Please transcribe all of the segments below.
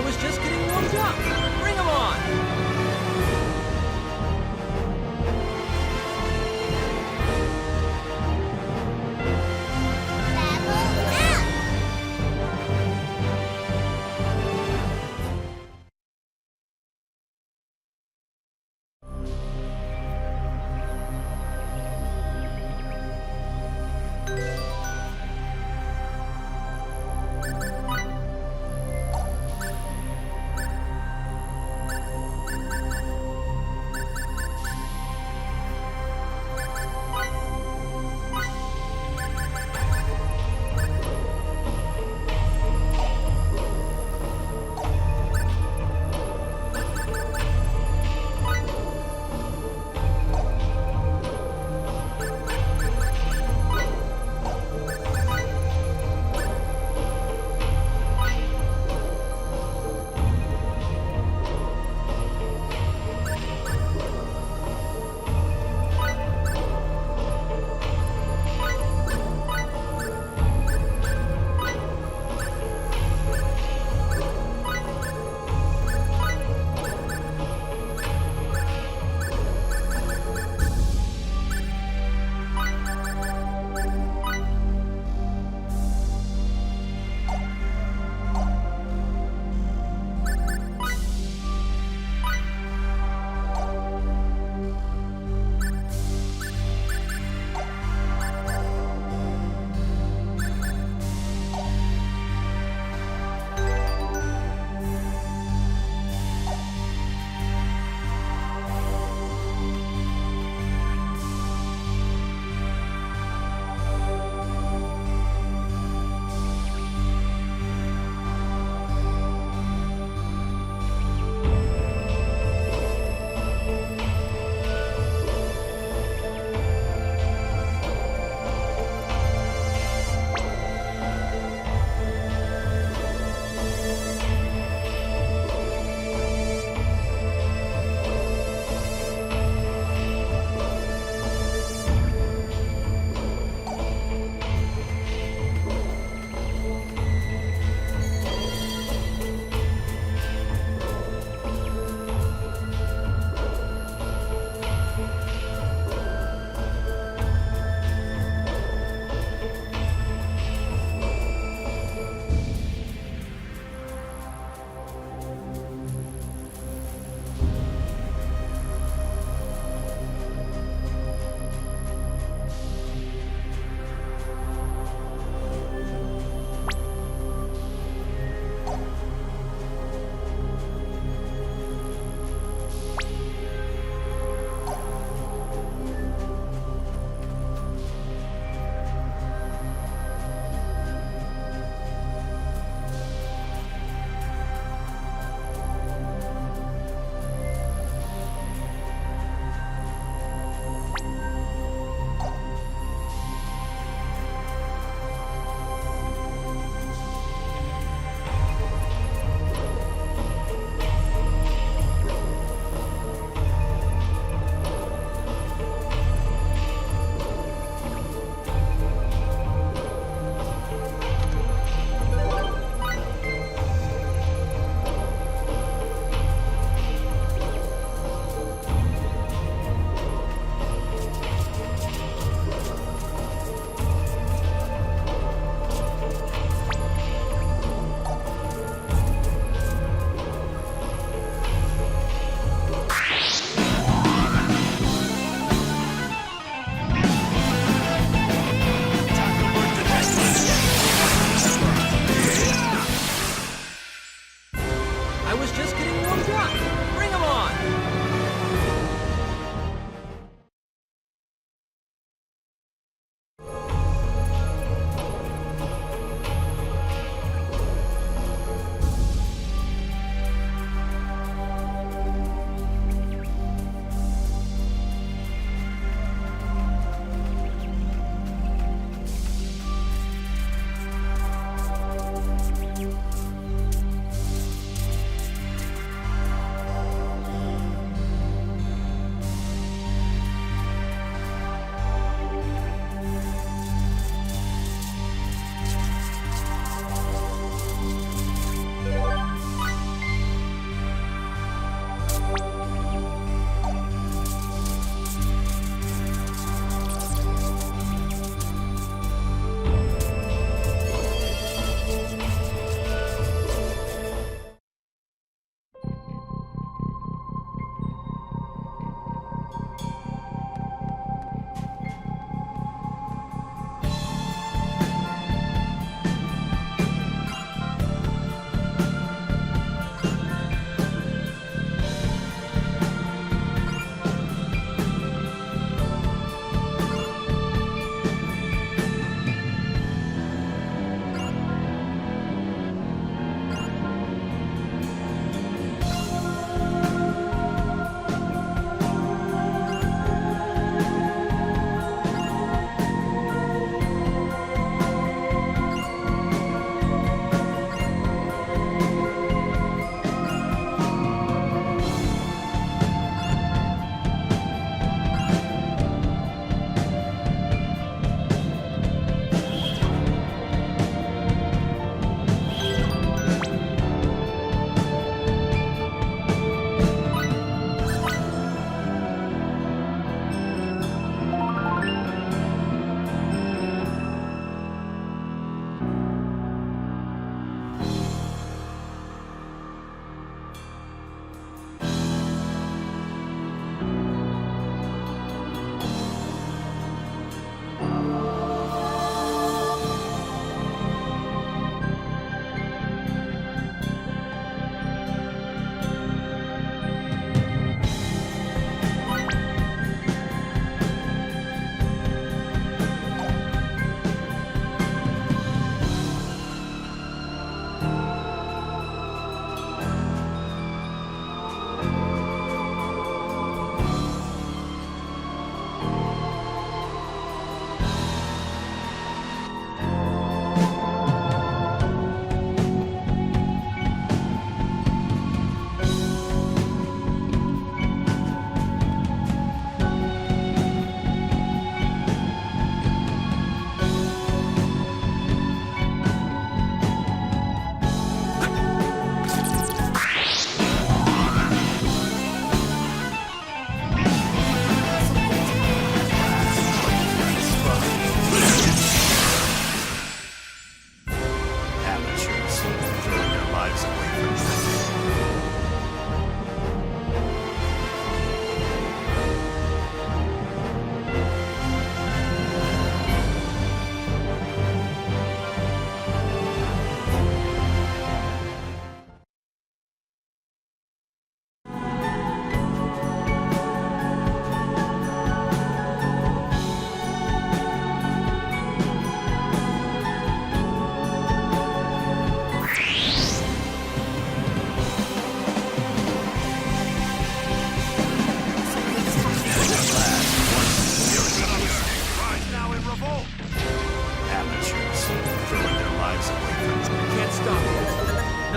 was just getting warmed up. Bring 'em on!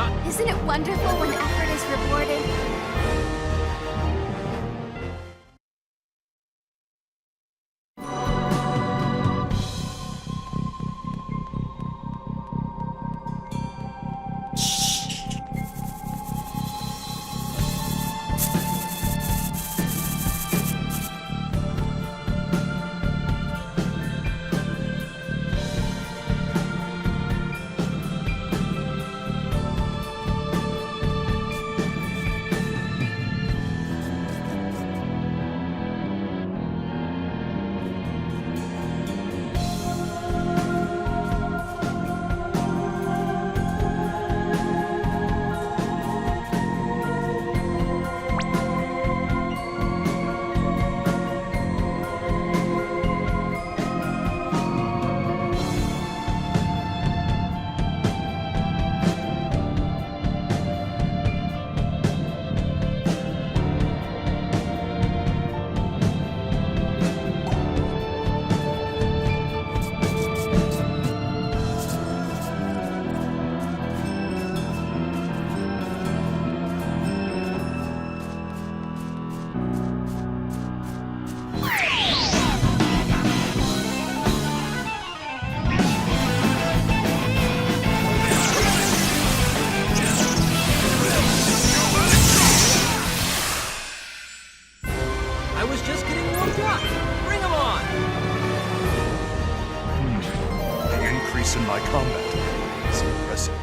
Not Isn't it wonderful when effort is rewarded? I was just getting warmed up. Bring him on. The increase in my combat is impressive.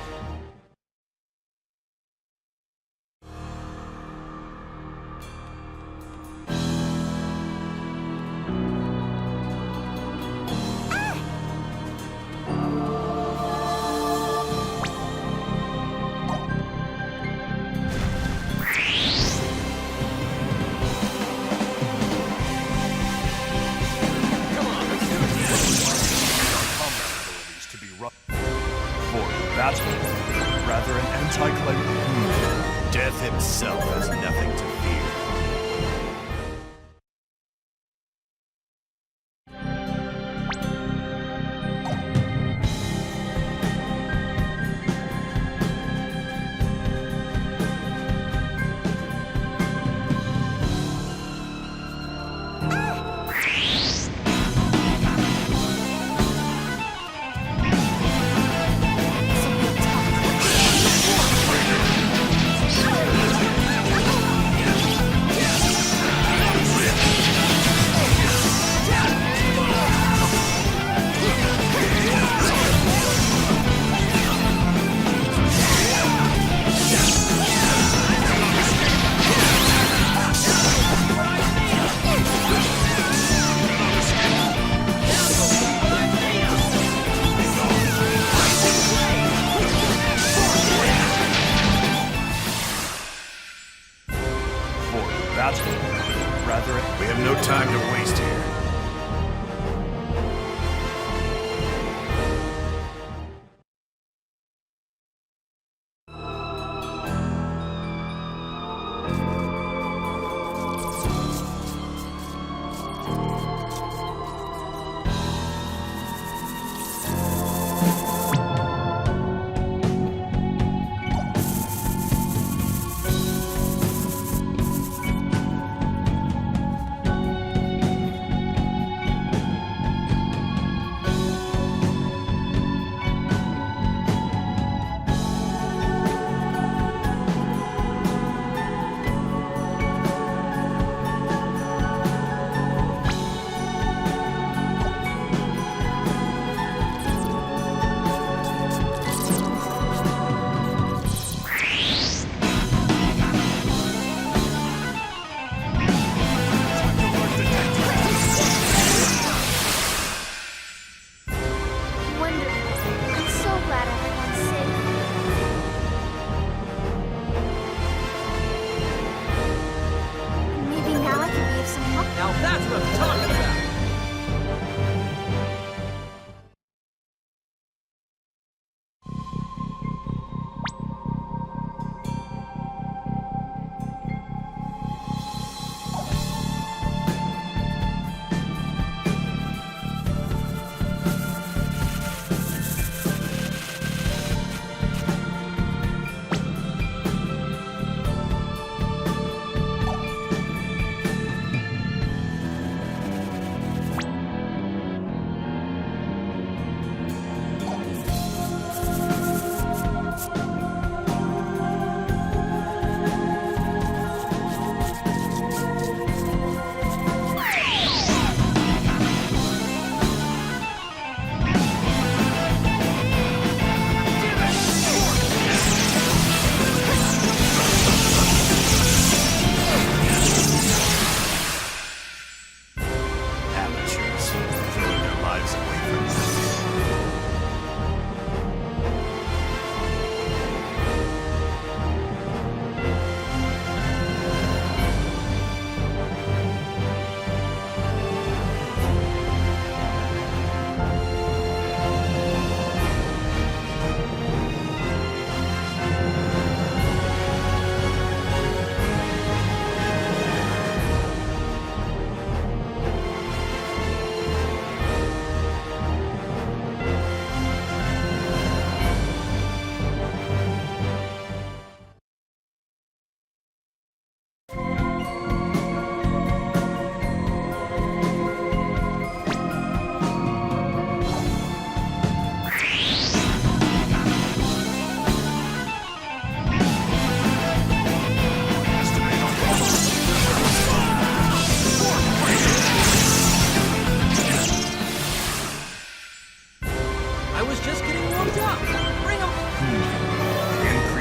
Battle, rather an anti-cleric. Death himself has nothing to fear. Rather, we have no time to waste here.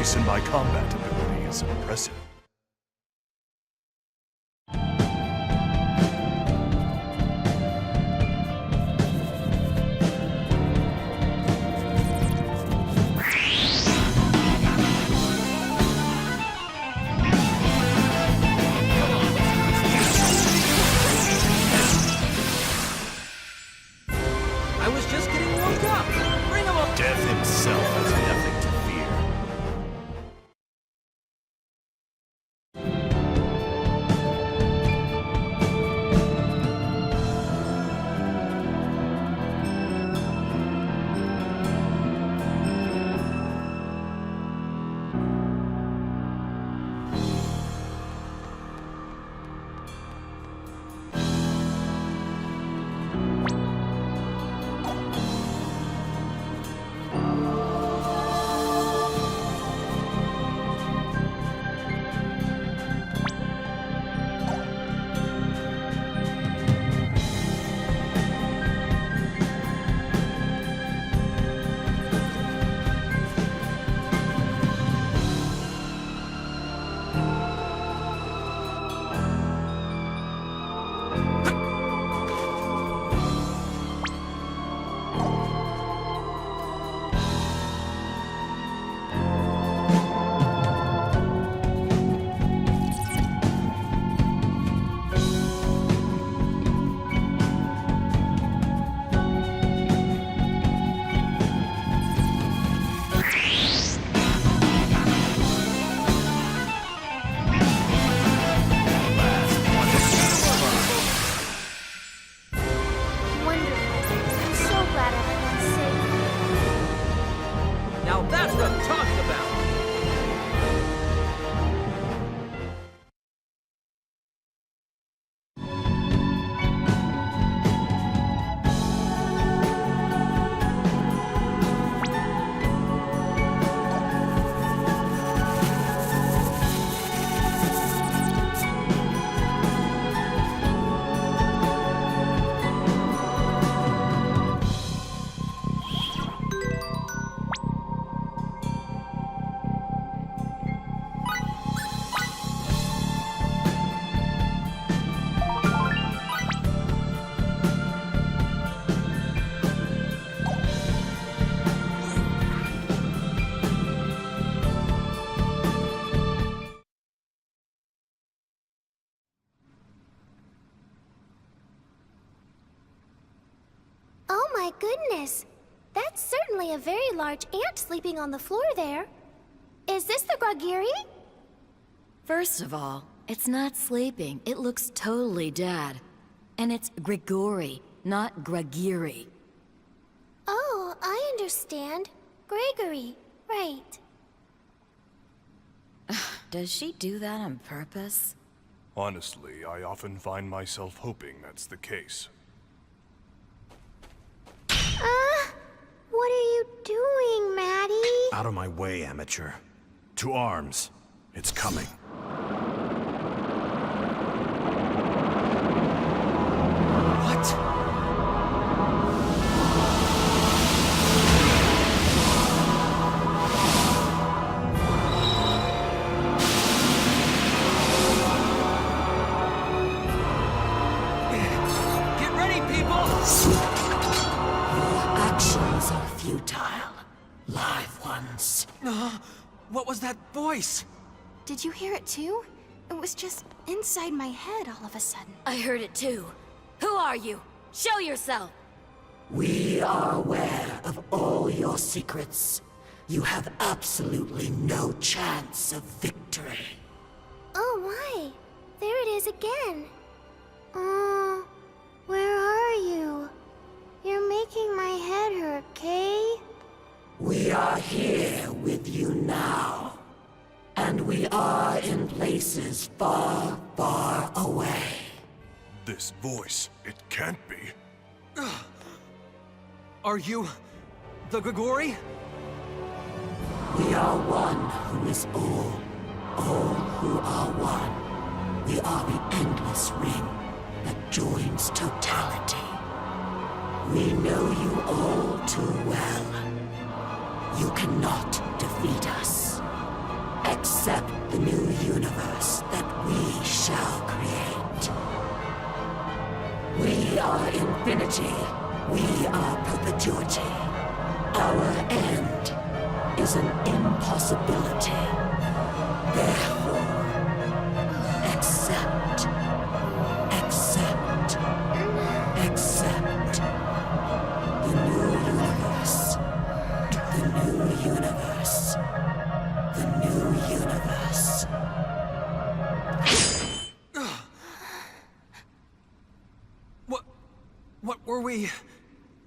increase in my combat ability is impressive. I was just getting warmed up. Bring him up. Death himself has nothing to fear. Wonderful. I'm so glad everyone's safe. Now that's what I'm talking about. Oh my goodness! That's certainly a very large ant sleeping on the floor there. Is this the Grogiri? First of all, it's not sleeping. It looks totally dead. And it's Grigori, not Grogiri. Oh, I understand. Gregory, right. Does she do that on purpose? Honestly, I often find myself hoping that's the case. What are you doing, Maddie? Out of my way, amateur. To arms. It's coming. What? Get ready, people! Actions are futile. Live ones. What was that voice? Did you hear it too? It was just inside my head all of a sudden. I heard it too. Who are you? Show yourself! We are aware of all your secrets. You have absolutely no chance of victory. Oh my! There it is again. Where are you? You're making my head hurt, Kay? We are here with you now. And we are in places far, far away. This voice, it can't be. Are you the Grigori? We are one who is all who are one. We are the endless ring that joins totality. We know you all too well. You cannot defeat us. accept the new universe that we shall create. We are infinity. We are perpetuity. Our end is an impossibility. Therefore, accept. Accept. Accept. The new universe. The new universe. The new universe. What were we?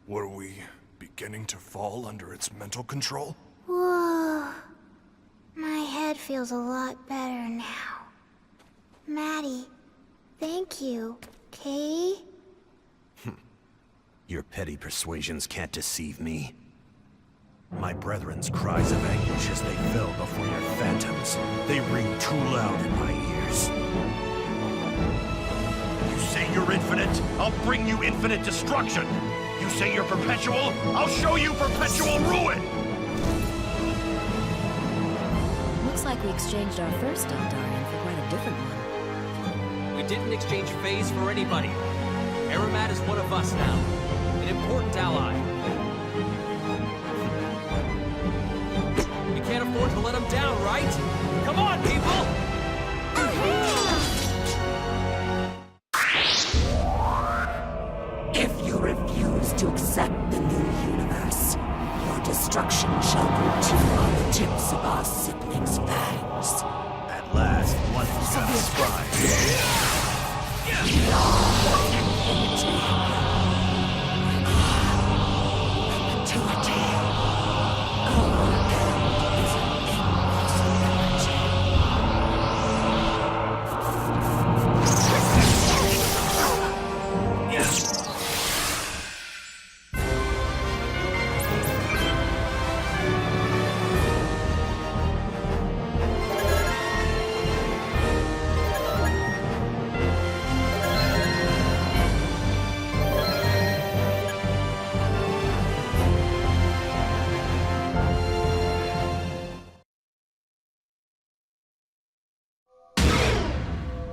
Were we beginning to fall under its mental control? Whoa. My head feels a lot better now. Maddie, thank you. Okay? Your petty persuasions can't deceive me. My brethren's cries of anguish as they fell before your phantoms. They ring too loud in my ears. You say you're infinite? I'll bring you infinite destruction! You say you're perpetual? I'll show you perpetual ruin! Looks like we exchanged our first Eldarian for quite a different one. We didn't exchange phase for anybody. Aramat is one of us now. An important ally. We can't afford to let him down, right? Come on, people! If you refuse to accept the new universe, your destruction shall continue on the tips of our siblings' fangs. At last, one has got a spy. We are infinity. Perpetuity. Our end is an impossibility.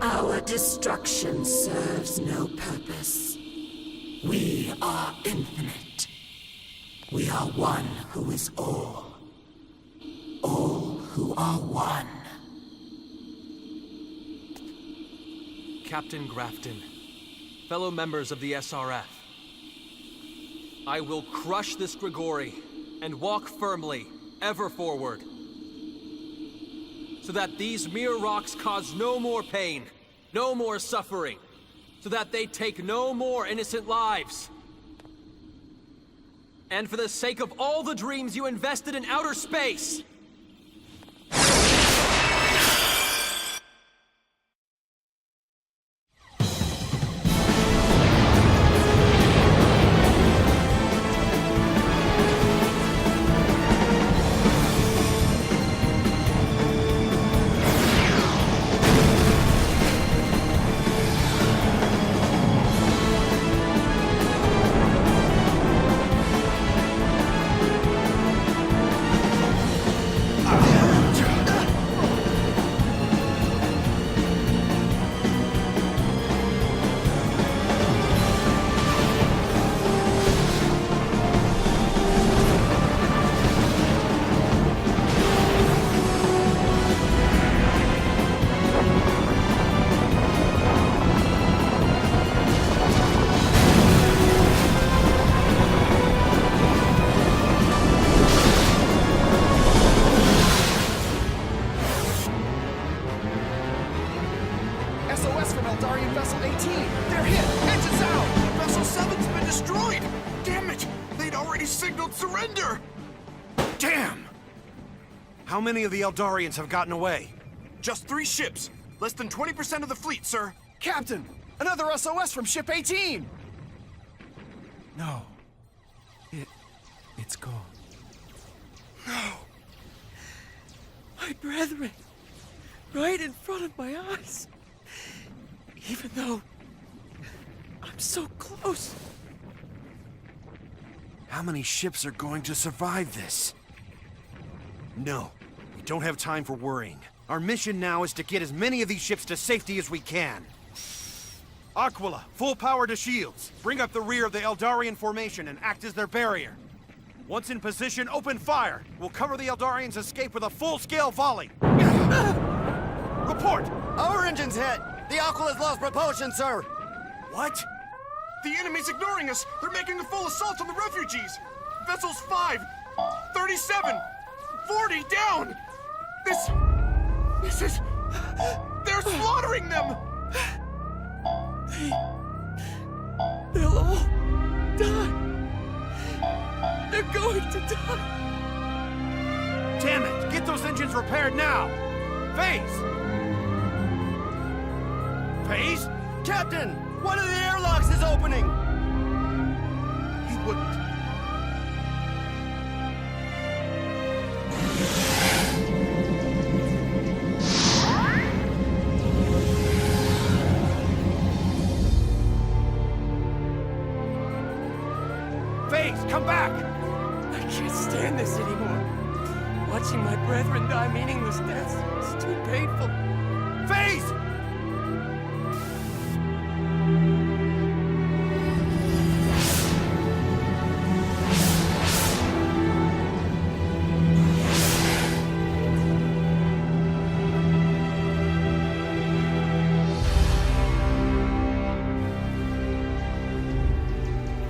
Our destruction serves no purpose. We are infinite. We are one who is all. All who are one. Captain Grafton, fellow members of the SRF, I will crush this Grigori and walk firmly, ever forward, so that these mere rocks cause no more pain, no more suffering, so that they take no more innocent lives. And for the sake of all the dreams you invested in outer space, SOS from Eldarian Vessel 18! They're hit! Engines out! Vessel 7's been destroyed! Damn it! They'd already signaled surrender! Damn! How many of the Eldarians have gotten away? Just 3 ships. Less than 20% of the fleet, sir. Captain! Another SOS from Ship 18! No. It's gone. No! My brethren! Right in front of my eyes! Even though I'm so close. How many ships are going to survive this? No, we don't have time for worrying. Our mission now is to get as many of these ships to safety as we can. Aquila, full power to shields. Bring up the rear of the Eldarian formation and act as their barrier. Once in position, open fire. We'll cover the Eldarians' escape with a full-scale volley. Report! Our engine's hit! The Aquila's lost propulsion, sir! What? The enemy's ignoring us! They're making a full assault on the refugees! Vessels 5, 37, 40 down! This is... They're slaughtering them! They'll all die. They're going to die. Damn it! Get those engines repaired now! Phase! Phase? Captain! One of the airlocks is opening! He wouldn't. Phase, come back! I can't stand this anymore. Watching my brethren die meaningless deaths is too painful. Phase!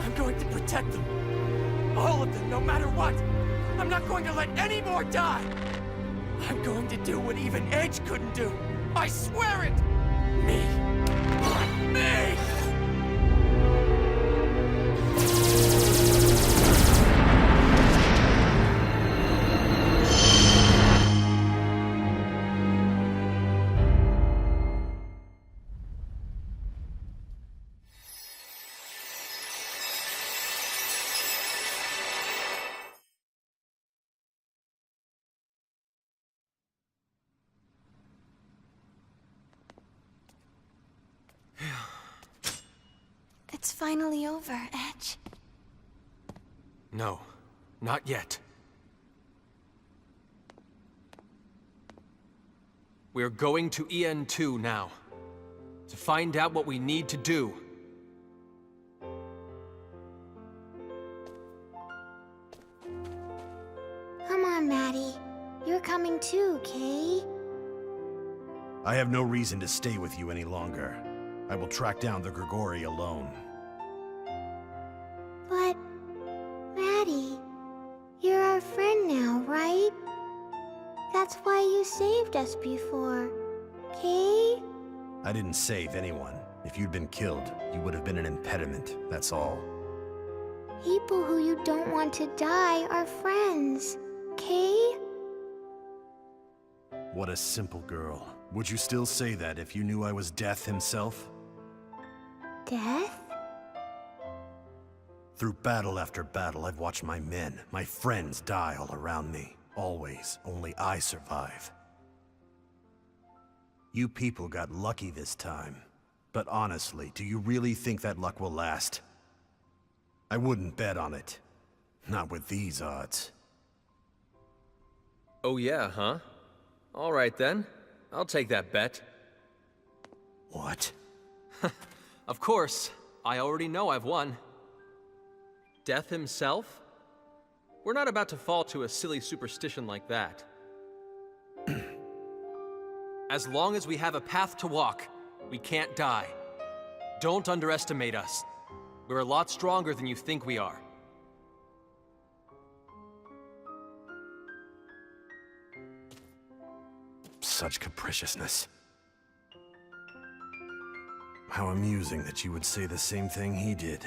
I'm going to protect them. All of them, no matter what. I'm not going to let any more die. I'm going to do what even Edge couldn't do. I swear it! Me. Me! It's finally over, Edge. No, not yet. We're going to EN2 now, to find out what we need to do. Come on, Maddie. You're coming too, Kay. I have no reason to stay with you any longer. I will track down the Grigori alone. But, Maddie, you're our friend now, right? That's why you saved us before, Kay? I didn't save anyone. If you'd been killed, you would have been an impediment, that's all. People who you don't want to die are friends, Kay? What a simple girl. Would you still say that if you knew I was Death himself? Death? Through battle after battle, I've watched my men, my friends die all around me. Always, only I survive. You people got lucky this time. But honestly, do you really think that luck will last? I wouldn't bet on it. Not with these odds. Oh yeah, huh? All right then. I'll take that bet. What? Of course, I already know I've won. Death himself? We're not about to fall to a silly superstition like that. As long as we have a path to walk, we can't die. Don't underestimate us. We're a lot stronger than you think we are. Such capriciousness. How amusing that you would say the same thing he did.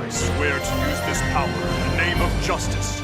I swear to use this power in the name of justice.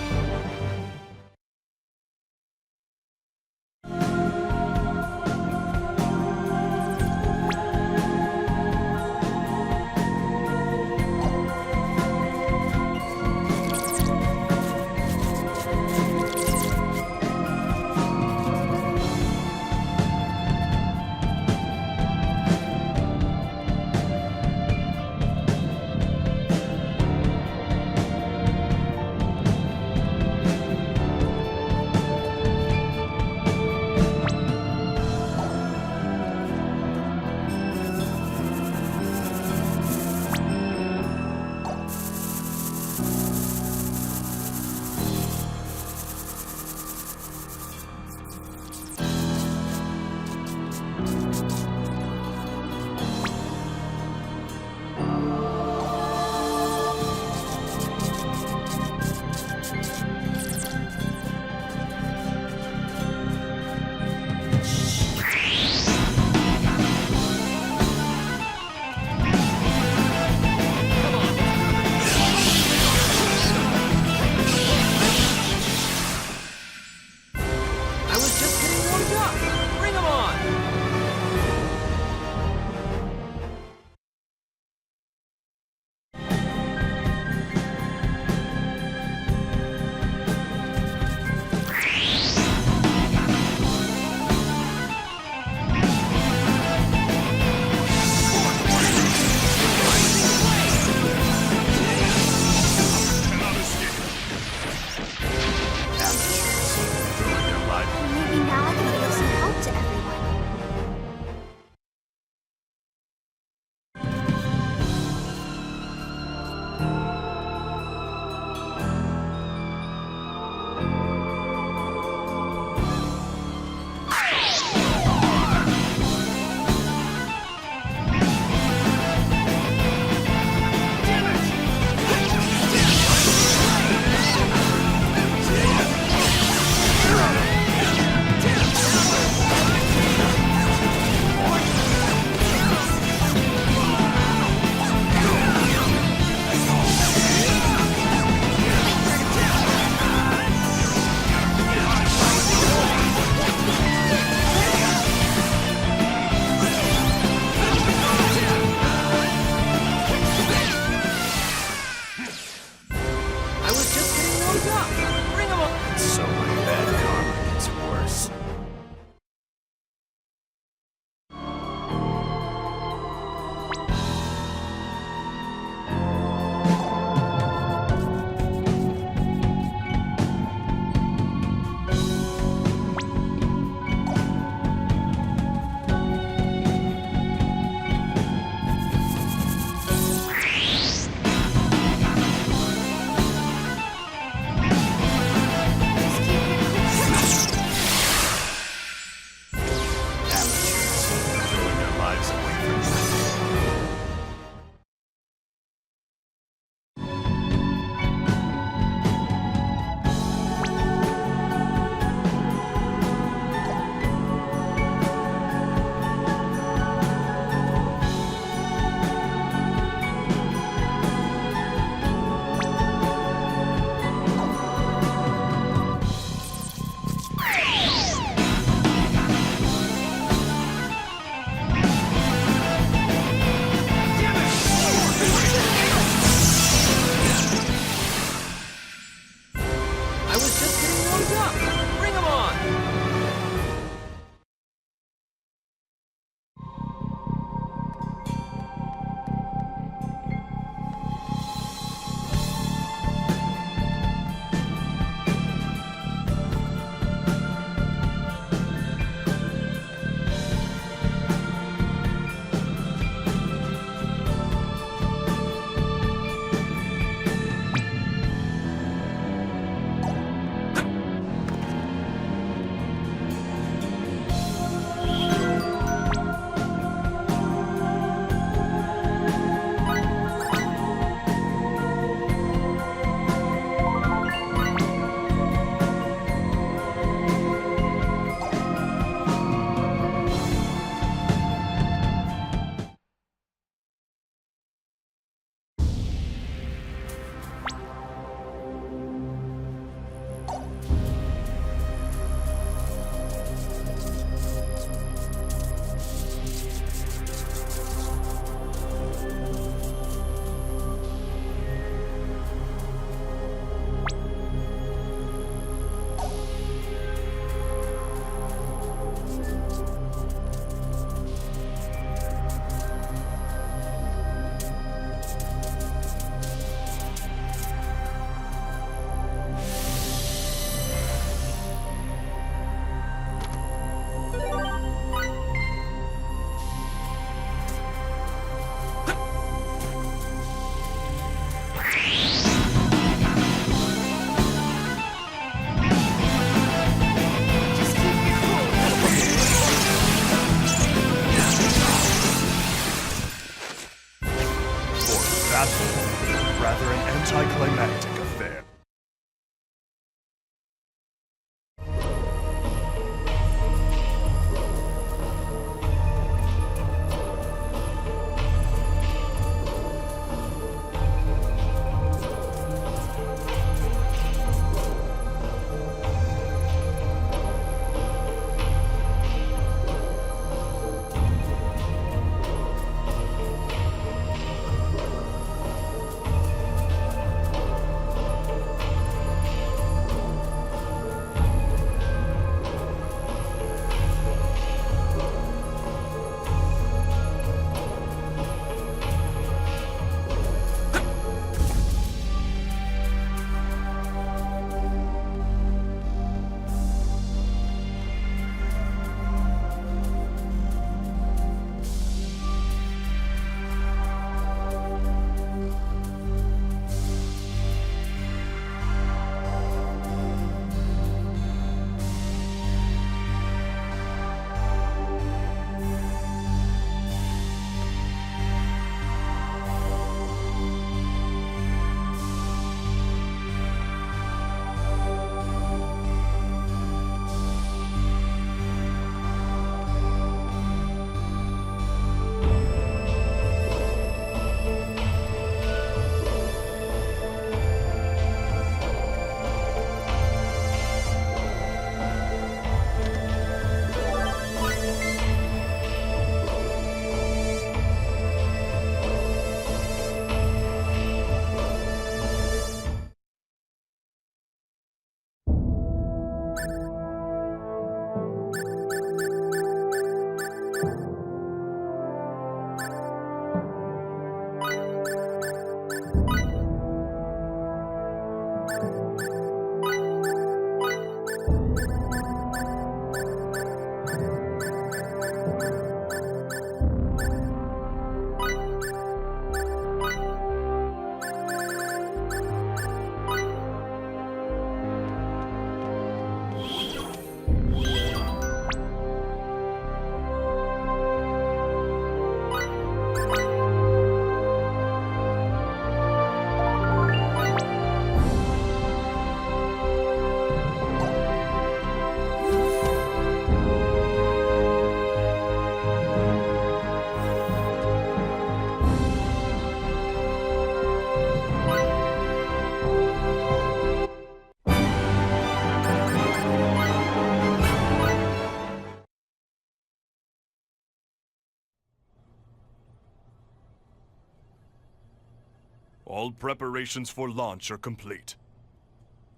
All preparations for launch are complete.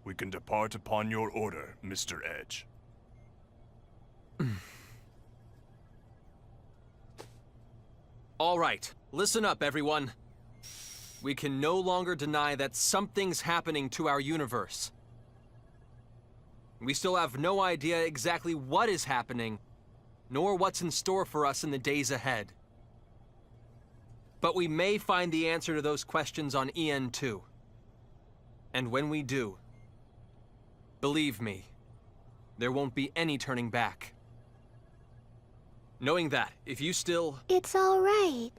We can depart upon your order, Mr. Edge. All right, listen up, everyone. We can no longer deny that something's happening to our universe. We still have no idea exactly what is happening, nor what's in store for us in the days ahead. But we may find the answer to those questions on EN2. And when we do, believe me, there won't be any turning back. Knowing that, if you still... It's all right.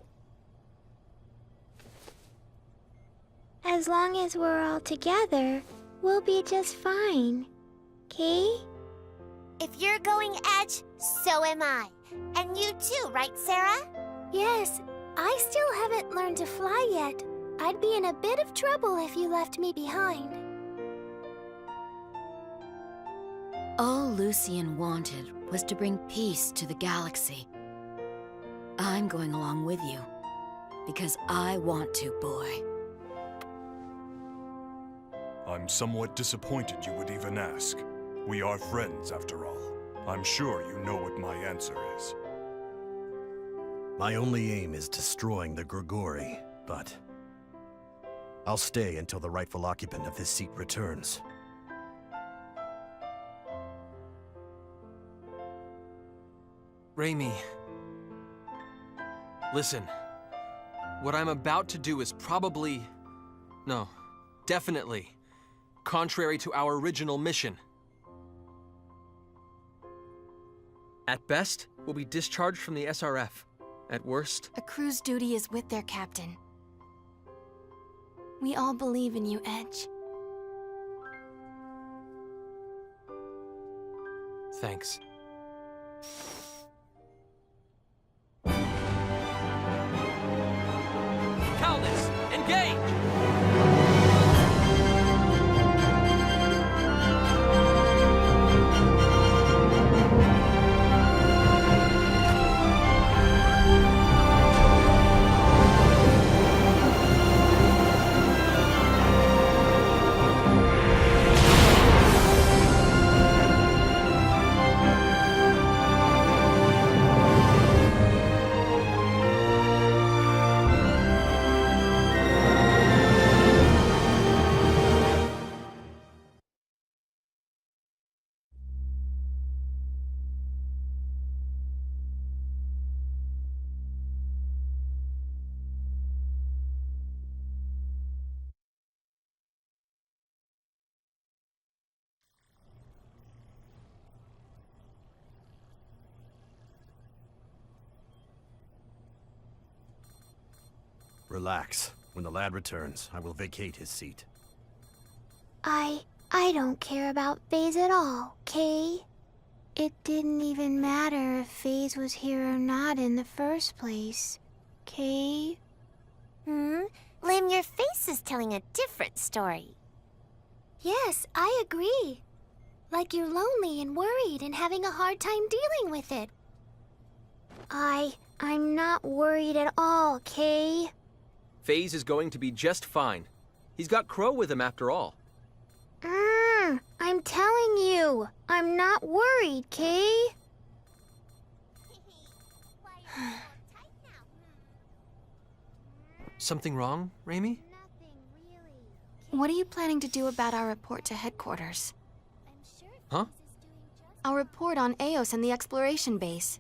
As long as we're all together, we'll be just fine. Okay? If you're going Edge, so am I. And you too, right, Sarah? Yes, I still haven't learned to fly yet. I'd be in a bit of trouble if you left me behind. All Lucian wanted was to bring peace to the galaxy. I'm going along with you, because I want to, boy. I'm somewhat disappointed you would even ask. We are friends, after all. I'm sure you know what my answer is. My only aim is destroying the Grigori, but I'll stay until the rightful occupant of this seat returns. Raimi, listen. What I'm about to do is probably... no, definitely contrary to our original mission. At best, we'll be discharged from the SRF. At worst... A crew's duty is with their captain. We all believe in you, Edge. Thanks. Calnus, engage! Relax. When the lad returns, I will vacate his seat. I don't care about FaZe at all, okay? It didn't even matter if FaZe was here or not in the first place, okay? Lim, your face is telling a different story. Yes, I agree. Like you're lonely and worried and having a hard time dealing with it. I'm not worried at all, okay? FaZe is going to be just fine. He's got Crow with him after all. I'm telling you, I'm not worried, Kay? Something wrong, Raimi? What are you planning to do about our report to headquarters? Huh? Our report on Eos and the exploration base.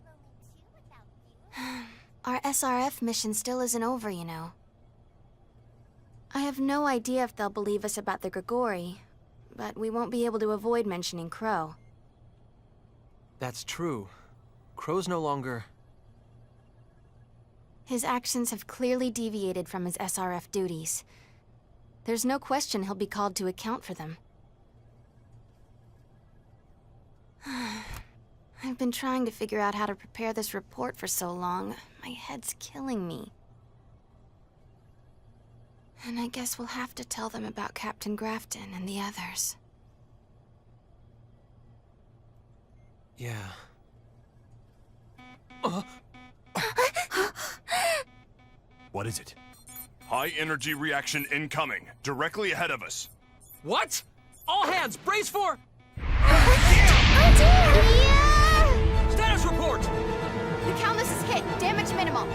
Our SRF mission still isn't over, you know. I have no idea if they'll believe us about the Grigori, but we won't be able to avoid mentioning Crow. That's true. Crow's no longer... His actions have clearly deviated from his SRF duties. There's no question he'll be called to account for them. I've been trying to figure out how to prepare this report for so long. My head's killing me. And I guess we'll have to tell them about Captain Grafton and the others. Yeah. What is it? High energy reaction incoming, directly ahead of us. What? All hands, brace for... Oh dear! Status report! The Calnus is hit. Damage minimal.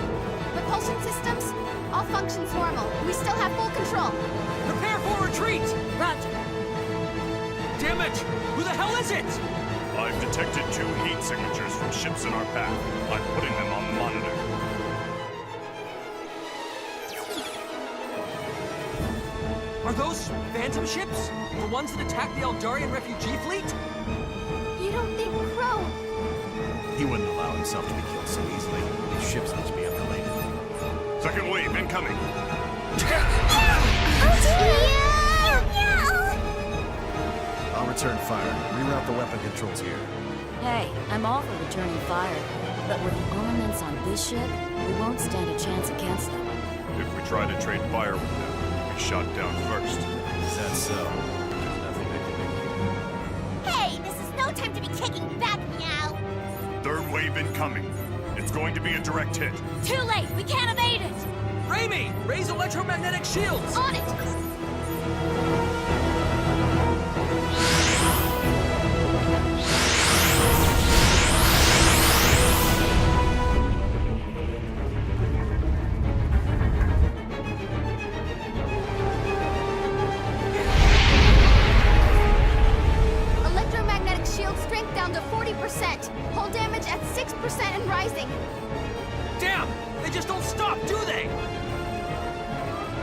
Repulsion systems, all functions normal. We still have full control. Prepare for retreat! Roger. Damn it! Who the hell is it? I've detected 2 heat signatures from ships in our path. I'm putting them on the monitor. Are those Phantom ships? The ones that attacked the Eldarian refugee fleet? You don't think Crow... He wouldn't allow himself to be killed so easily. These ships must be unrelated. Second wave incoming. I'll return fire. Reroute the weapon controls here. Hey, I'm all for returning fire. But with the armaments on this ship, we won't stand a chance against them. If we try to trade fire with them, we'll be shot down first. Is that so? There's nothing I can do. Hey, this is no time to be kicking back, meow. Third wave incoming. It's going to be a direct hit. Too late! We can't evade it! Raimi, raise electromagnetic shields! On it! Electromagnetic shield strength down to 40%. Hull damage at 6% and rising. Damn! They just don't stop, do they?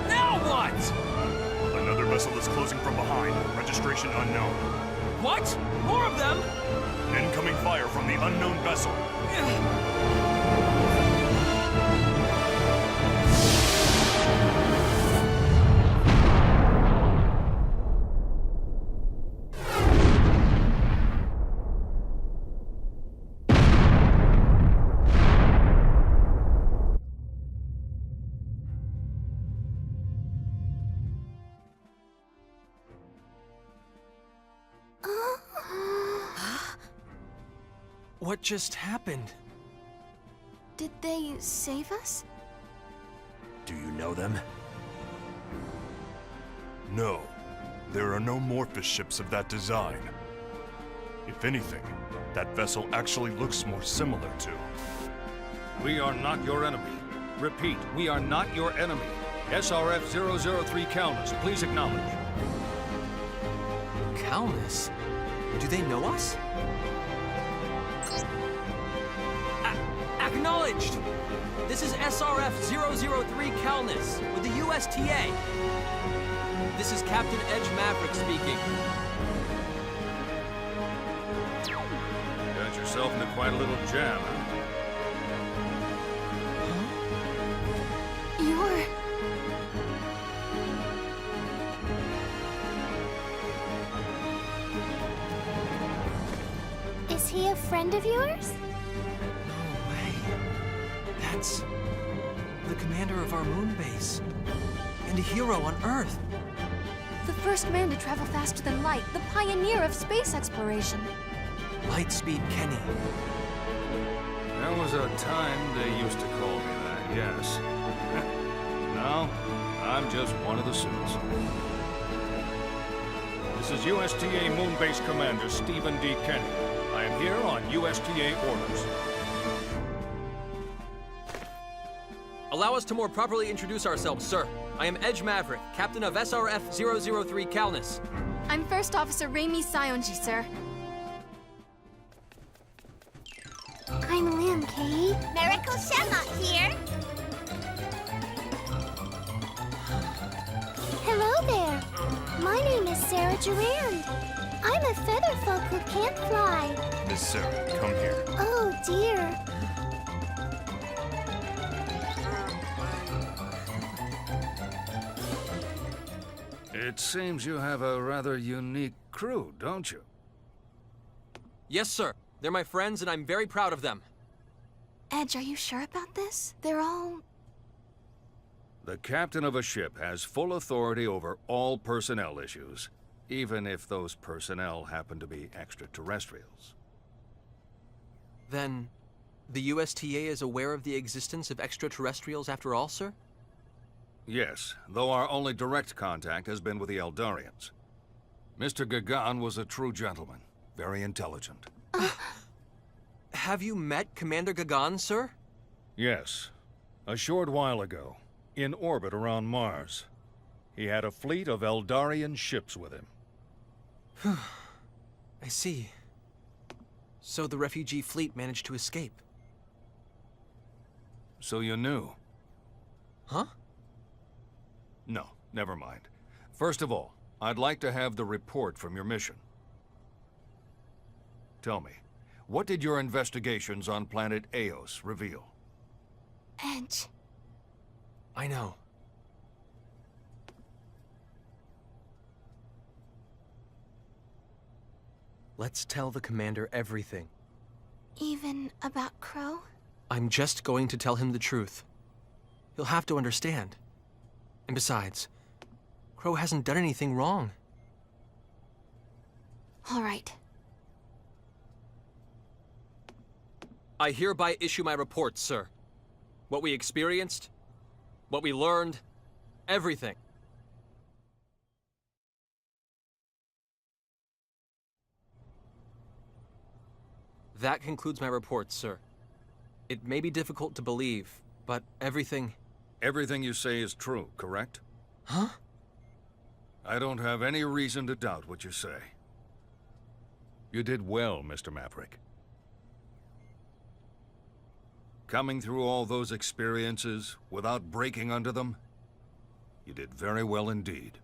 Now what? Another vessel is closing from behind. Registration unknown. What? More of them? Incoming fire from the unknown vessel. What just happened? Did they save us? Do you know them? No. There are no Morphous ships of that design. If anything, that vessel actually looks more similar to... We are not your enemy. Repeat, we are not your enemy. SRF-003 Calnus, please acknowledge. Calnus? Do they know us? Acknowledged! This is SRF-003 Calnus with the USTA. This is Captain Edge Maverick speaking. Got yourself into quite a little jam, huh? You're... Is he a friend of yours? No way. That's the commander of our moon base. And a hero on Earth. the first man to travel faster than light, the pioneer of space exploration. Lightspeed Kenny. There was a time they used to call me that, yes. Now, I'm just one of the suits. This is USTA Moon Base Commander Stephen D. Kenny. I am here on USTA orders. Allow us to more properly introduce ourselves, sir. I am Edge Maverick, captain of SRF-003 Calnus. I'm First Officer Raimi Sionji, sir. I'm Lim, Kate. Miracle Shamrock here. Hello there. My name is Sarah Durand. I'm a featherfolk who can't fly. Miss Sarah, come here. Oh, dear. It seems you have a rather unique crew, don't you? Yes, sir. They're my friends, and I'm very proud of them. Edge, are you sure about this? They're all... The captain of a ship has full authority over all personnel issues, even if those personnel happen to be extraterrestrials. Then, the USTA is aware of the existence of extraterrestrials after all, sir? Yes, though our only direct contact has been with the Eldarians. Mr. Gagan was a true gentleman, very intelligent. Have you met Commander Gagan, sir? Yes. A short while ago, in orbit around Mars. He had a fleet of Eldarian ships with him. I see. So the refugee fleet managed to escape. So you knew? Huh? No, never mind. First of all, I'd like to have the report from your mission. Tell me, what did your investigations on planet Eos reveal? Edge. I know. Let's tell the commander everything. Even about Crow? I'm just going to tell him the truth. He'll have to understand. And besides, Crow hasn't done anything wrong. All right. I hereby issue my report, sir. What we experienced, what we learned, everything. That concludes my report, sir. It may be difficult to believe, but everything... Everything you say is true, correct? Huh? I don't have any reason to doubt what you say. You did well, Mr. Maverick. Coming through all those experiences without breaking under them, you did very well indeed.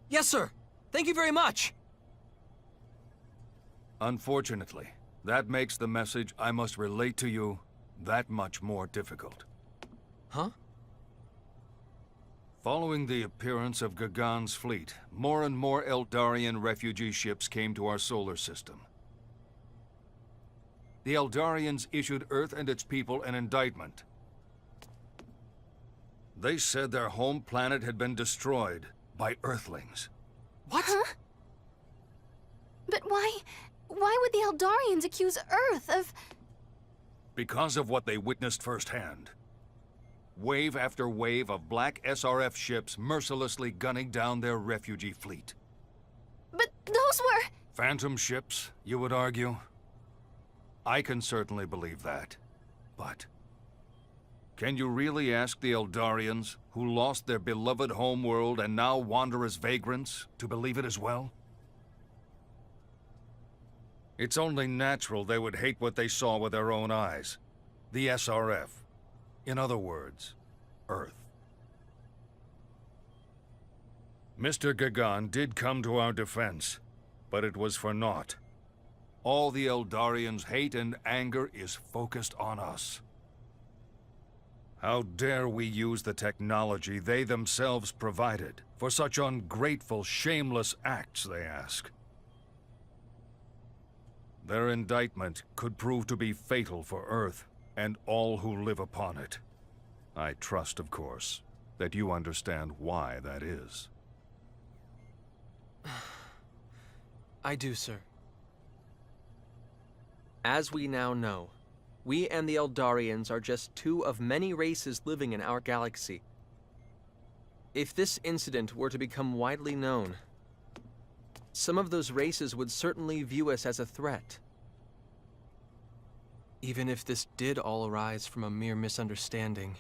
Yes, sir! Thank you very much! Unfortunately, that makes the message I must relate to you that much more difficult. Huh? Following the appearance of Gagan's fleet, more and more Eldarian refugee ships came to our solar system. The Eldarians issued Earth and its people an indictment. They said their home planet had been destroyed by Earthlings. What? Huh? But why would the Eldarians accuse Earth of... Because of what they witnessed firsthand. Wave after wave of black SRF ships mercilessly gunning down their refugee fleet. But those were... Phantom ships, you would argue? I can certainly believe that. But... can you really ask the Eldarians, who lost their beloved homeworld and now wander as vagrants, to believe it as well? It's only natural they would hate what they saw with their own eyes. The SRF. In other words, Earth. Mr. Gagan did come to our defense, but it was for naught. All the Eldarians' hate and anger is focused on us. How dare we use the technology they themselves provided for such ungrateful, shameless acts, they ask. Their indictment could prove to be fatal for Earth and all who live upon it. I trust, of course, that you understand why that is. I do, sir. As we now know, we and the Eldarians are just two of many races living in our galaxy. If this incident were to become widely known, some of those races would certainly view us as a threat. Even if this did all arise from a mere misunderstanding.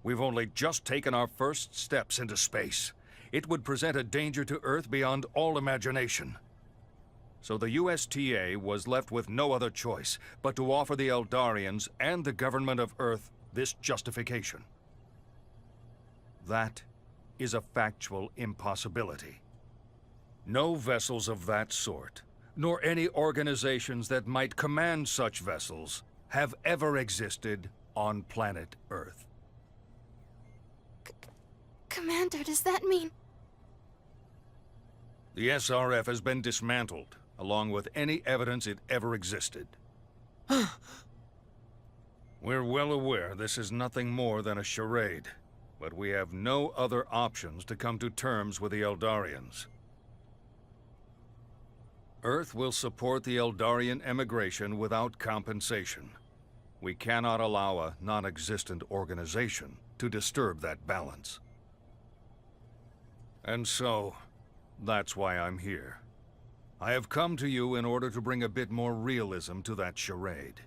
We've only just taken our first steps into space. It would present a danger to Earth beyond all imagination. So the USTA was left with no other choice but to offer the Eldarians and the government of Earth this justification. That is a factual impossibility. No vessels of that sort, nor any organizations that might command such vessels, have ever existed on planet Earth. Commander, does that mean... The SRF has been dismantled, along with any evidence it ever existed. We're well aware this is nothing more than a charade, but we have no other options to come to terms with the Eldarians. Earth will support the Eldarian emigration without compensation. We cannot allow a non-existent organization to disturb that balance. And so, that's why I'm here. I have come to you in order to bring a bit more realism to that charade.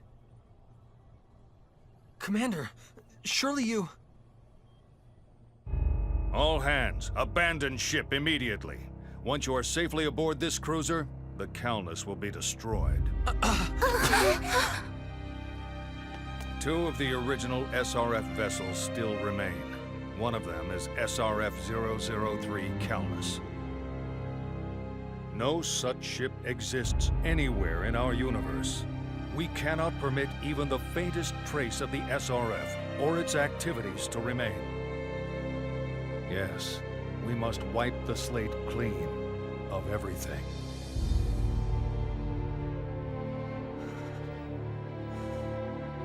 Commander, surely you... All hands, abandon ship immediately. Once you are safely aboard this cruiser, the Calnus will be destroyed. Two of the original SRF vessels still remain. One of them is SRF-003 Calnus. No such ship exists anywhere in our universe. We cannot permit even the faintest trace of the SRF or its activities to remain. Yes, we must wipe the slate clean of everything.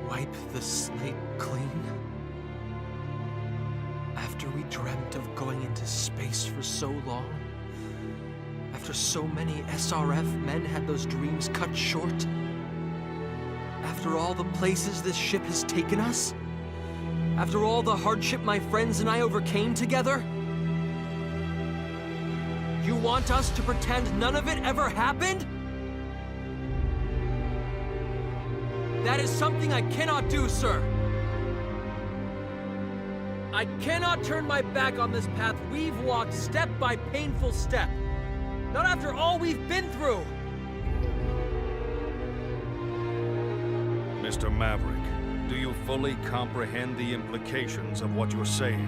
Wipe the slate clean? After we dreamt of going into space for so long? After so many SRF men had those dreams cut short? After all the places this ship has taken us? After all the hardship my friends and I overcame together? You want us to pretend none of it ever happened? That is something I cannot do, sir. I cannot turn my back on this path we've walked step by painful step. Not after all we've been through. Mr. Maverick, do you fully comprehend the implications of what you're saying?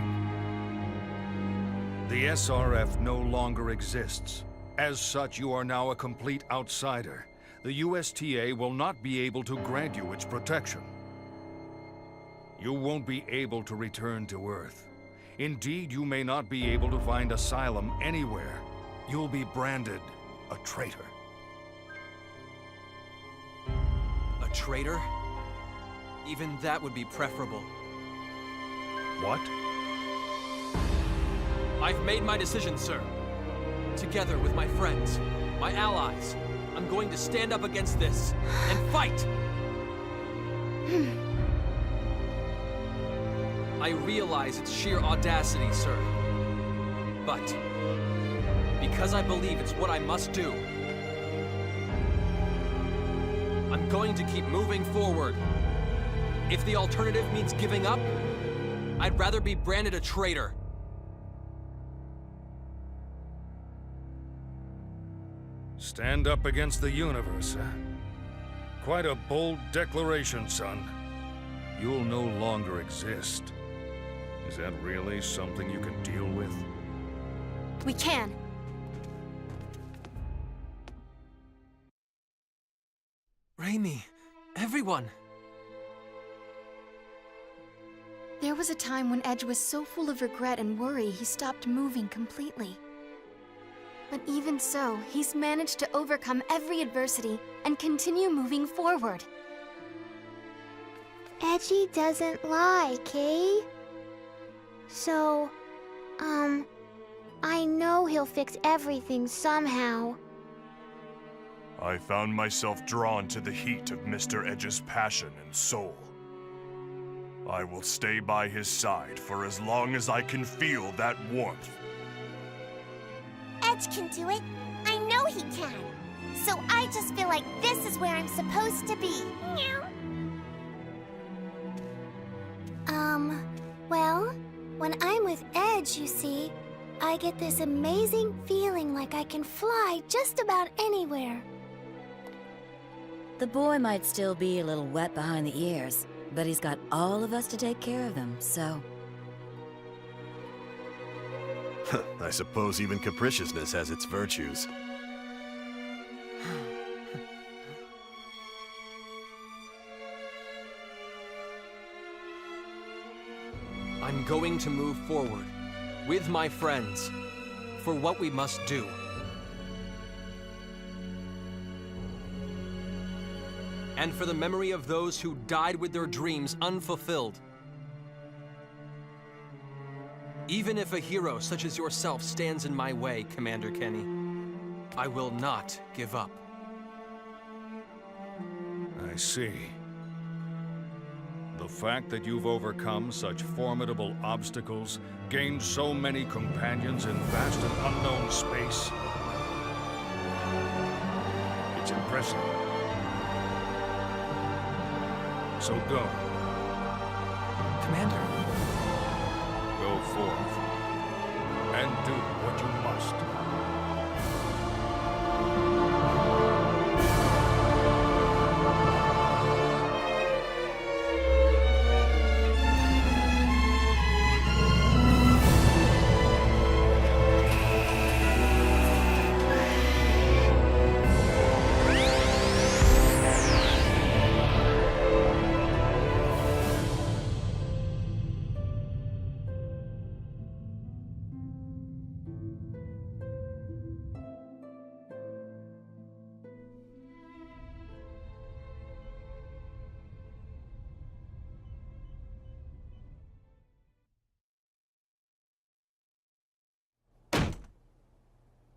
The SRF no longer exists. As such, you are now a complete outsider. The USTA will not be able to grant you its protection. You won't be able to return to Earth. Indeed, you may not be able to find asylum anywhere. You'll be branded a traitor. A traitor? Even that would be preferable. What? I've made my decision, sir. Together with my friends, my allies, I'm going to stand up against this and fight! I realize it's sheer audacity, sir. But because I believe it's what I must do, I'm going to keep moving forward. If the alternative means giving up, I'd rather be branded a traitor. Stand up against the universe, huh? Quite a bold declaration, son. You'll no longer exist. Is that really something you can deal with? We can. Raimi, everyone. There was a time when Edge was so full of regret and worry he stopped moving completely. But even so, he's managed to overcome every adversity and continue moving forward. Edgy doesn't lie, Kay. So, I know he'll fix everything somehow. I found myself drawn to the heat of Mr. Edge's passion and soul. I will stay by his side for as long as I can feel that warmth. Edge can do it. I know he can. So I just feel like this is where I'm supposed to be. Meow. Well, when I'm with Edge, you see, I get this amazing feeling like I can fly just about anywhere. The boy might still be a little wet behind the ears, but he's got all of us to take care of him, so... I suppose even capriciousness has its virtues. I'm going to move forward, with my friends, for what we must do. And for the memory of those who died with their dreams unfulfilled. Even if a hero such as yourself stands in my way, Commander Kenny, I will not give up. I see. fact that you've overcome such formidable obstacles, gained so many companions in vast and unknown space, it's impressive. So go. Commander. Go forth and do what you must.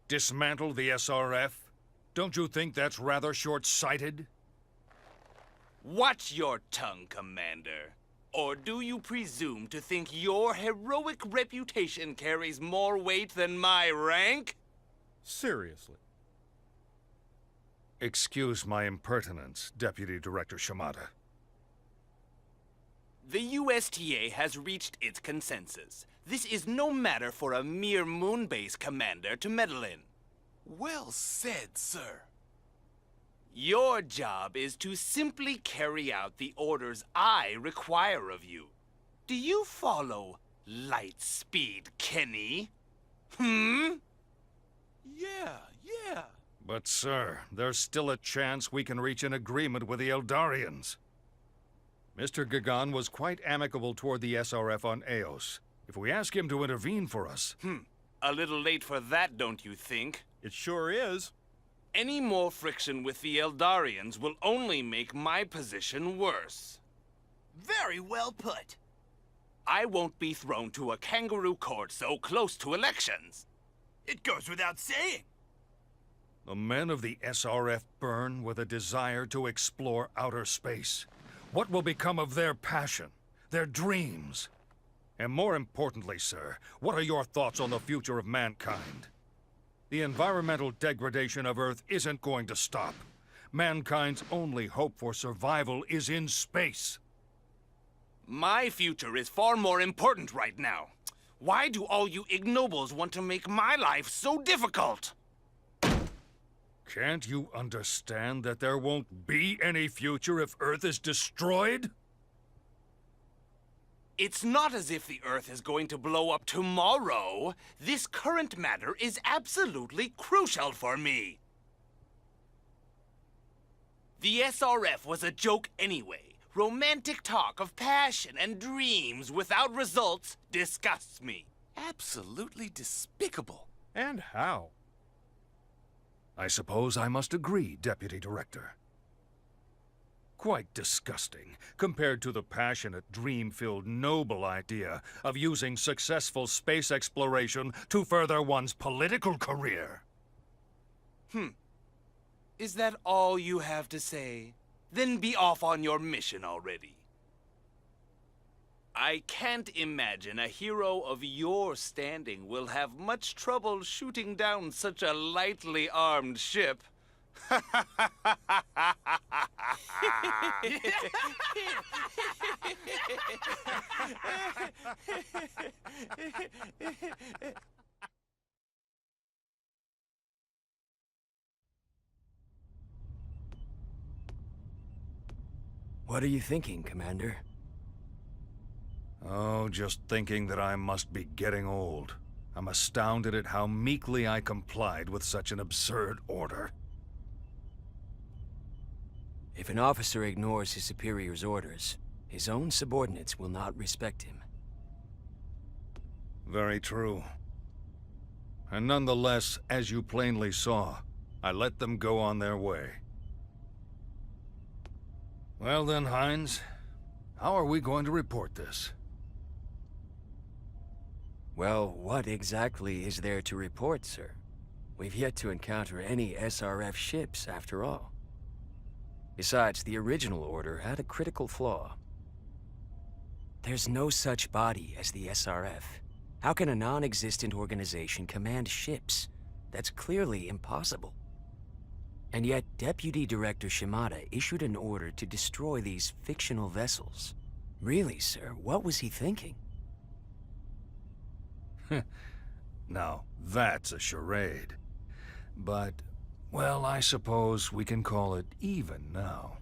Dismantle the SRF? Don't you think that's rather short-sighted? Watch your tongue, Commander. Or do you presume to think your heroic reputation carries more weight than my rank? Seriously. Excuse my impertinence, Deputy Director Shimada. The USTA has reached its consensus. This is no matter for a mere moon-base commander to meddle in. Well said, sir. Your job is to simply carry out the orders I require of you. Do you follow, Lightspeed Kenny? Yeah. But, sir, there's still a chance we can reach an agreement with the Eldarians. Mr. Gagan was quite amicable toward the SRF on Eos. If we ask him to intervene for us... A little late for that, don't you think? It sure is. Any more friction with the Eldarians will only make my position worse. Very well put. I won't be thrown to a kangaroo court so close to elections. It goes without saying. The men of the SRF burn with a desire to explore outer space. What will become of their passion, their dreams? And more importantly, sir, what are your thoughts on the future of mankind? The environmental degradation of Earth isn't going to stop. Mankind's only hope for survival is in space. My future is far more important right now. Why do all you ignobles want to make my life so difficult? Can't you understand that there won't be any future if Earth is destroyed? It's not as if the Earth is going to blow up tomorrow. This current matter is absolutely crucial for me. The SRF was a joke anyway. Romantic talk of passion and dreams without results disgusts me. Absolutely despicable. And how? I suppose I must agree, Deputy Director. Quite disgusting, compared to the passionate, dream-filled, noble idea of using successful space exploration to further one's political career. Is that all you have to say? Then be off on your mission already. I can't imagine a hero of your standing will have much trouble shooting down such a lightly armed ship. What are you thinking, Commander? Oh, just thinking that I must be getting old. I'm astounded at how meekly I complied with such an absurd order. If an officer ignores his superior's orders, his own subordinates will not respect him. Very true. And nonetheless, as you plainly saw, I let them go on their way. Well then, Hines, how are we going to report this? Well, what exactly is there to report, sir? We've yet to encounter any SRF ships, after all. Besides, the original order had a critical flaw. There's no such body as the SRF. How can a non-existent organization command ships? That's clearly impossible. And yet, Deputy Director Shimada issued an order to destroy these fictional vessels. Really, sir, what was he thinking? Now, that's a charade. But, well, I suppose we can call it even now.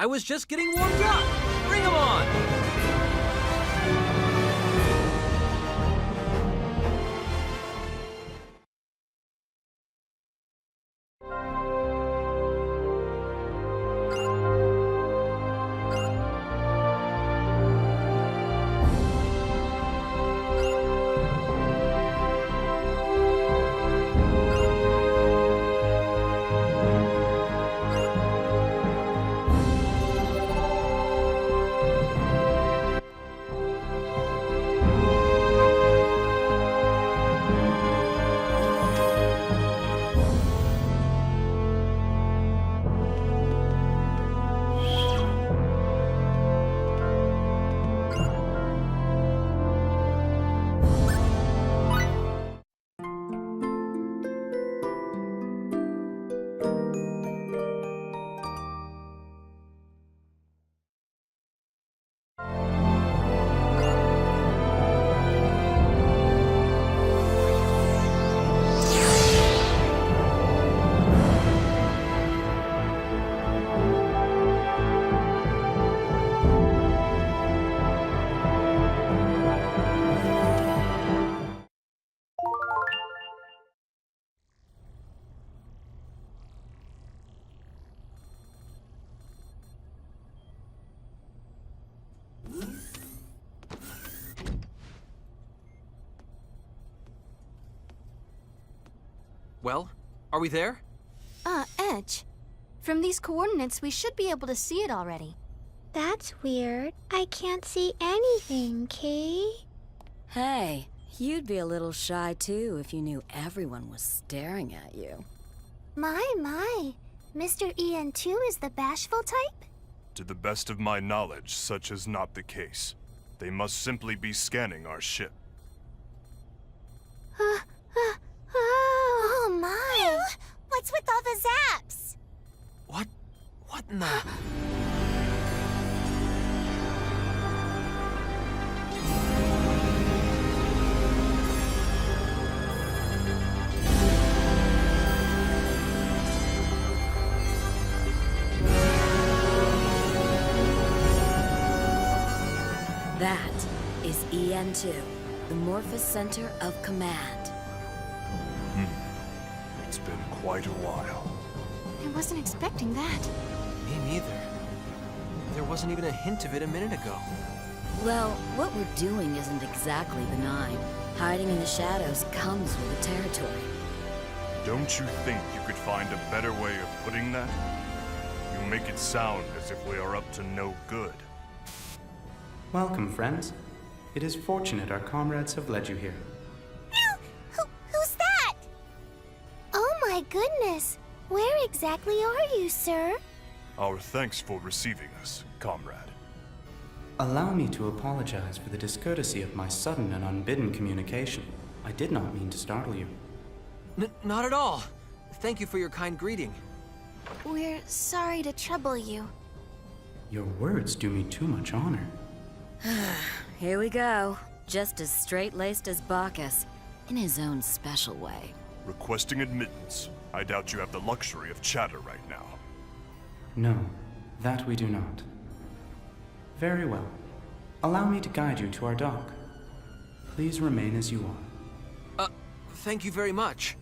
I was just getting warmed up! Bring 'em on! Well, are we there? Edge. From these coordinates, we should be able to see it already. That's weird. I can't see anything, Kay. Hey, you'd be a little shy too if you knew everyone was staring at you. My. Mr. EN2 is the bashful type? To the best of my knowledge, such is not the case. They must simply be scanning our ship. Oh my! What's with all the zaps? What in the... That is EN2, the Morphous Center of Command. It's been quite a while. I wasn't expecting that. Me neither. There wasn't even a hint of it a minute ago. Well, what we're doing isn't exactly benign. Hiding in the shadows comes with the territory. Don't you think you could find a better way of putting that? You make it sound as if we are up to no good. Welcome, friends. It is fortunate our comrades have led you here. Who's that? Oh my goodness! Where exactly are you, sir? Our thanks for receiving us, comrade. Allow me to apologize for the discourtesy of my sudden and unbidden communication. I did not mean to startle you. Not at all. Thank you for your kind greeting. We're sorry to trouble you. Your words do me too much honor. Here we go. Just as straight-laced as Bacchus, in his own special way. Requesting admittance. I doubt you have the luxury of chatter right now. No, that we do not. Very well. Allow me to guide you to our dock. Please remain as you are. Thank you very much.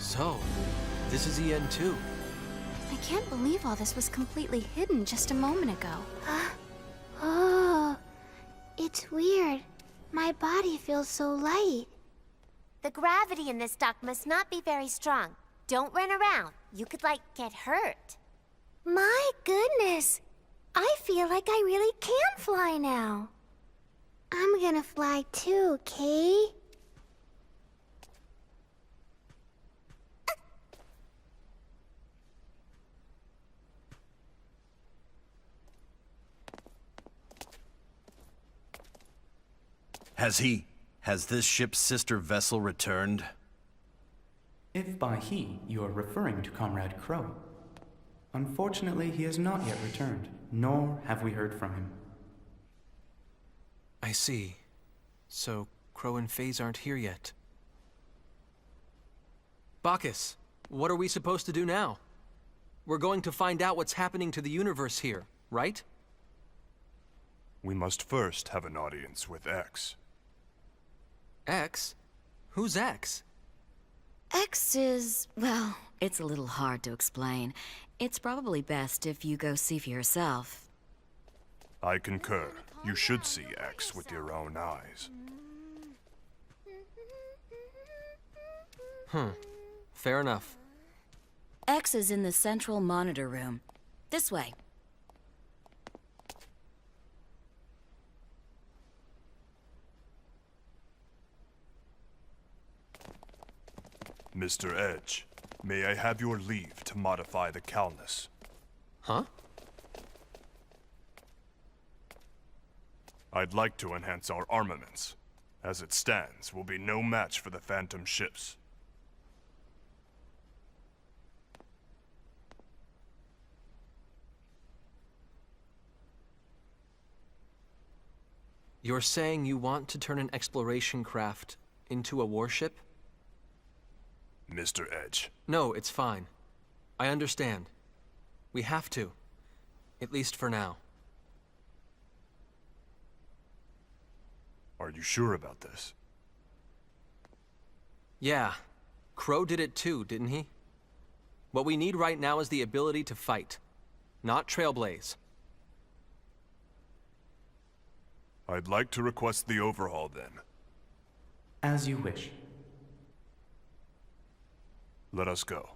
So, this is the end too. I can't believe all this was completely hidden just a moment ago. Oh, it's weird. My body feels so light. The gravity in this dock must not be very strong. Don't run around. You could, like, get hurt. My goodness! I feel like I really can fly now. I'm gonna fly too, Kay. Has this ship's sister vessel returned? If by he you are referring to Comrade Crow. Unfortunately, he has not yet returned, nor have we heard from him. I see. So, Crow and FaZe aren't here yet. Bacchus, what are we supposed to do now? We're going to find out what's happening to the universe here, right? We must first have an audience with X. X? Who's X? X is, well, it's a little hard to explain. It's probably best if you go see for yourself. I concur. You should see X with your own eyes. Fair enough. X is in the central monitor room. This way. Mr. Edge, may I have your leave to modify the Calnus? Huh? I'd like to enhance our armaments. As it stands, we'll be no match for the Phantom ships. You're saying you want to turn an exploration craft into a warship? Mr. Edge. No, it's fine. I understand. We have to. At least for now. Are you sure about this? Yeah. Crow did it too, didn't he? What we need right now is the ability to fight, not trailblaze. I'd like to request the overhaul then. As you wish. Let us go.